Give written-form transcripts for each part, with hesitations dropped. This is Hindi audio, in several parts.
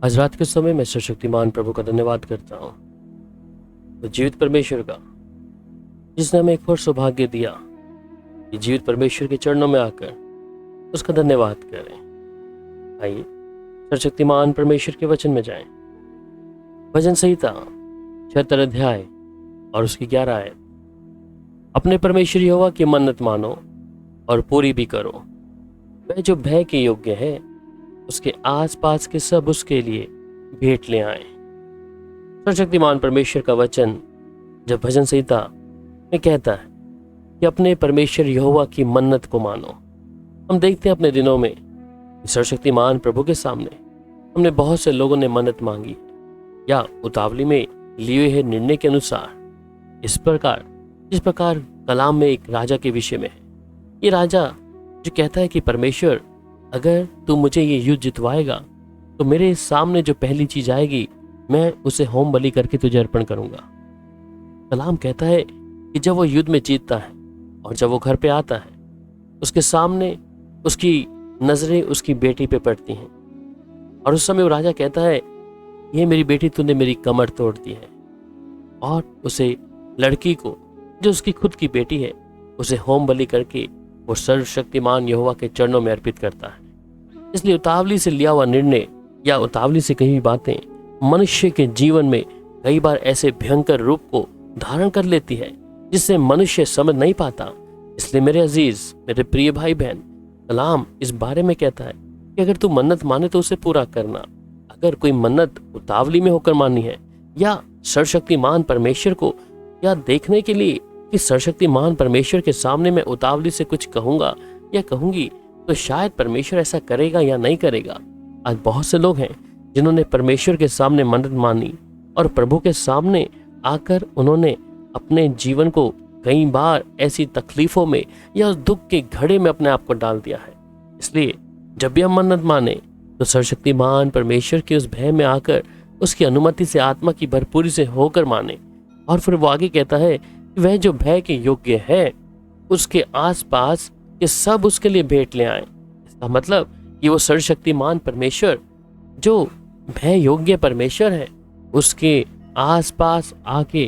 आज रात के समय मैं सर्वशक्तिमान प्रभु का धन्यवाद करता हूँ, तो जीवित परमेश्वर का, जिसने हमें एक और सौभाग्य दिया कि जीवित परमेश्वर के चरणों में आकर उसका धन्यवाद करें। आइए सर्वशक्तिमान परमेश्वर के वचन में जाएं। भजन संहिता 76 अध्याय और उसकी 11 आयत। अपने परमेश्वर यहोवा की मन्नत मानो और पूरी भी करो। वह जो भय के योग्य है, उसके आसपास के सब उसके लिए भेंट ले आए। सर्वशक्तिमान परमेश्वर का वचन जब भजन संहिता में कहता है कि अपने परमेश्वर यहोवा की मन्नत को मानो, हम देखते हैं अपने दिनों में सर्वशक्तिमान प्रभु के सामने हमने बहुत से लोगों ने मन्नत मांगी या उतावली में लिए हुए निर्णय के अनुसार इस प्रकार जिस प्रकार कलाम में एक राजा के विषय में है। ये राजा जो कहता है कि परमेश्वर, अगर तू मुझे ये युद्ध जितवाएगा तो मेरे सामने जो पहली चीज आएगी मैं उसे होम बलि करके तुझे अर्पण करूंगा। कलाम कहता है कि जब वो युद्ध में जीतता है और जब वो घर पे आता है, उसके सामने उसकी नजरें उसकी बेटी पे पड़ती हैं और उस समय वो राजा कहता है, ये मेरी बेटी, तूने मेरी कमर तोड़ दी है। और उसे लड़की को, जो उसकी खुद की बेटी है, उसे होम बलि करके वो सर्वशक्तिमान यहोवा के चरणों में अर्पित करता है। इसलिए उतावली से लिया हुआ निर्णय या उतावली से कही बातें मनुष्य के जीवन में कई बार ऐसे भयंकर रूप को धारण कर लेती है जिससे मनुष्य समझ नहीं पाता। इसलिए मेरे अजीज, मेरे प्रिय भाई बहन, कलाम इस बारे में कहता है कि अगर तू मन्नत माने तो उसे पूरा करना। अगर कोई मन्नत उतावली में होकर मानी है या सर्वशक्तिमान परमेश्वर को या देखने के लिए कि सर्वशक्तिमान परमेश्वर के सामने मैं उतावली से कुछ कहूंगा या कहूंगी तो शायद परमेश्वर ऐसा करेगा या नहीं करेगा। आज बहुत से लोग हैं जिन्होंने परमेश्वर के सामने मन्नत मानी और प्रभु के सामने आकर उन्होंने अपने जीवन को कई बार ऐसी तकलीफों में या उस दुख के घड़े में अपने आप को डाल दिया है। इसलिए जब भी हम मन्नत माने तो सर्वशक्तिमान परमेश्वर के उस भय में आकर उसकी अनुमति से आत्मा की भरपूरी से होकर माने। और फिर वो आगे कहता है कि वह जो भय के योग्य है, उसके आसपास के सब उसके लिए भेंट ले आए। इसका मतलब कि वो सर्वशक्तिमान परमेश्वर जो भय योग्य परमेश्वर है, उसके आसपास आके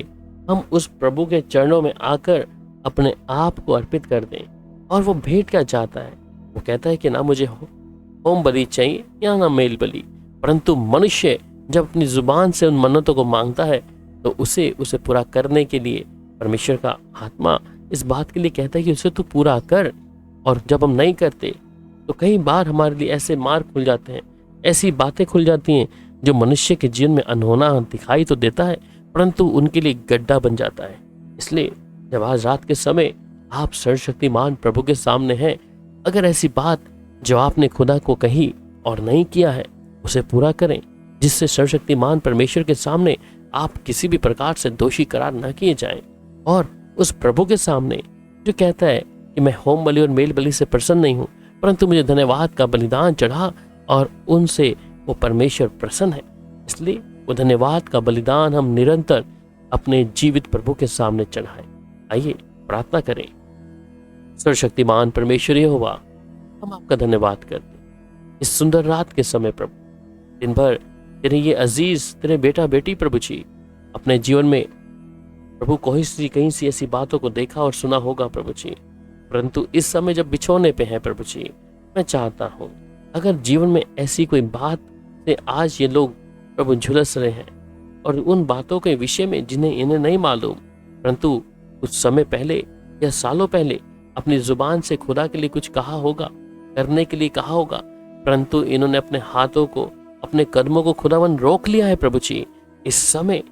हम उस प्रभु के चरणों में आकर अपने आप को अर्पित कर दें। और वो भेंट क्या चाहता है? वो कहता है कि ना मुझे होम बलि चाहिए या ना मेल बलि, परंतु मनुष्य जब अपनी जुबान से उन मन्नतों को मांगता है तो उसे पूरा करने के लिए परमेश्वर का आत्मा इस बात के लिए कहता है कि उसे तू पूरा कर। और जब हम नहीं करते तो कई बार हमारे लिए ऐसे मार्ग खुल जाते हैं, ऐसी बातें खुल जाती हैं जो मनुष्य के जीवन में अनहोना दिखाई तो देता है परंतु उनके लिए गड्ढा बन जाता है। इसलिए जब आज रात के समय आप सर्वशक्तिमान प्रभु के सामने हैं, अगर ऐसी बात जो आपने खुदा को कही और नहीं किया है उसे पूरा करें, जिससे सर्वशक्तिमान परमेश्वर के सामने आप किसी भी प्रकार से दोषी करार न किए जाएं। और उस प्रभु के सामने जो कहता है कि मैं होम बलि और मेल बलि से प्रसन्न नहीं हूं, परंतु मुझे धन्यवाद का बलिदान चढ़ा और उनसे वो परमेश्वर प्रसन्न है। इसलिए वो धन्यवाद का बलिदान हम निरंतर अपने जीवित प्रभु के सामने चढ़ाएं। आइए प्रार्थना करें। सर्वशक्तिमान परमेश्वर यहोवा, हम आपका धन्यवाद करते हैं इस सुंदर रात के समय। प्रभु दिन भर तेरे ये अजीज, तेरे बेटा बेटी प्रभु जी अपने जीवन में प्रभु कहीं सी ऐसी बातों को देखा और सुना होगा प्रभु जी, परंतु इस समय जब बिछोने पे हैं प्रभु जी, मैं चाहता हूँ अगर जीवन में ऐसी कोई बात से आज ये लोग प्रभु झुलस रहे हैं और उन बातों के विषय में जिन्हें इन्हें नहीं मालूम, परंतु कुछ समय पहले या सालों पहले अपनी जुबान से खुदा के लिए कुछ कहा होगा, करने के लिए कहा होगा, परंतु इन्होंने अपने हाथों को, अपने कदमों को खुदावन रोक लिया है प्रभु जी। इस समय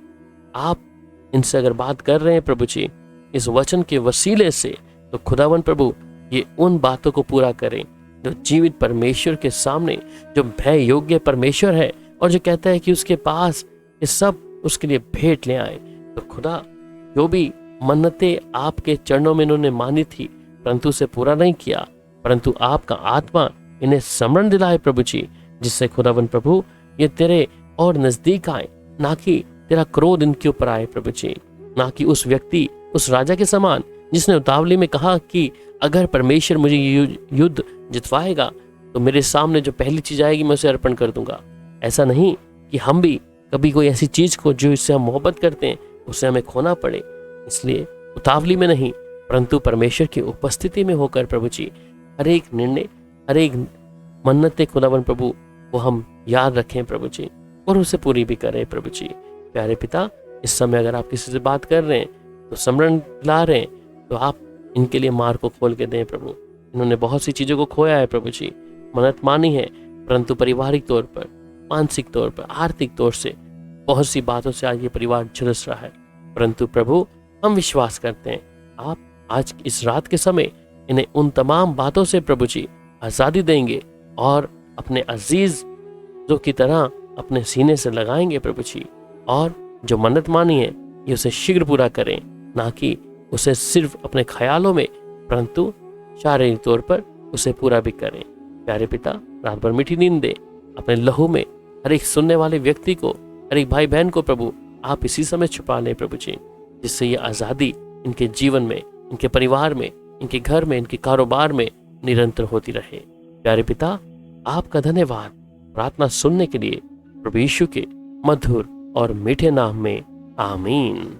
आप इनसे अगर बात कर रहे हैं प्रभु जी इस वचन के वसीले से, तो खुदावन प्रभु ये उन बातों को पूरा करें जो जीवित परमेश्वर के सामने, जो भय योग्य परमेश्वर है और जो कहता है कि उसके पास ये सब उसके लिए भेंट ले आए। तो खुदा जो भी मन्नतें आपके चरणों में इन्होंने मानी थी परंतु उसे पूरा नहीं किया, परंतु आपका आत्मा इन्हें स्मरण दिलाए प्रभु जी, जिससे खुदावन प्रभु ये तेरे और नजदीक आए, ना कि तेरा क्रोध इनके ऊपर आए प्रभु जी, ना कि उस व्यक्ति, उस राजा के समान जिसने उतावली में कहा कि अगर परमेश्वर मुझे युद्ध जितवाएगा तो मेरे सामने जो पहली चीज आएगी मैं उसे अर्पण कर दूंगा। ऐसा नहीं, कि हम भी कभी कोई ऐसी चीज को जो इससे हम मोहब्बत करते हैं उसे हमें खोना पड़े। इसलिए उतावली में नहीं परंतु परमेश्वर की उपस्थिति में होकर प्रभु जी हर एक निर्णय, हर एक मन्नतें खुदावन प्रभु वो हम याद रखें प्रभु जी, और उसे पूरी भी करें प्रभु जी। प्यारे पिता, इस समय अगर आप किसी से बात कर रहे हैं तो स्मरण ला रहे हैं तो आप इनके लिए मार्ग को खोल के दें प्रभु। इन्होंने बहुत सी चीज़ों को खोया है प्रभु जी, मन्नत मानी है, परंतु पारिवारिक तौर पर, मानसिक तौर पर, आर्थिक तौर से बहुत सी बातों से आज ये परिवार झुलस रहा है। परंतु प्रभु हम विश्वास करते हैं आप आज इस रात के समय इन्हें उन तमाम बातों से प्रभु जी आज़ादी देंगे और अपने अजीज जो की तरह अपने सीने से लगाएंगे प्रभु जी, और जो मन्नत मानी है ये उसे शीघ्र पूरा करें, ना कि उसे सिर्फ अपने ख्यालों में परंतु शारीरिक तौर पर उसे पूरा भी करें। प्यारे पिता, रात भर मीठी नींद दे, अपने लहू में हर एक सुनने वाले व्यक्ति को, हर एक भाई बहन को प्रभु आप इसी समय छुपा लें प्रभु जी, जिससे ये आज़ादी इनके जीवन में, इनके परिवार में, इनके घर में, इनके कारोबार में निरंतर होती रहे। प्यारे पिता, आपका धन्यवाद प्रार्थना सुनने के लिए प्रभु यीशु के मधुर और मीठे नाम में, आमीन।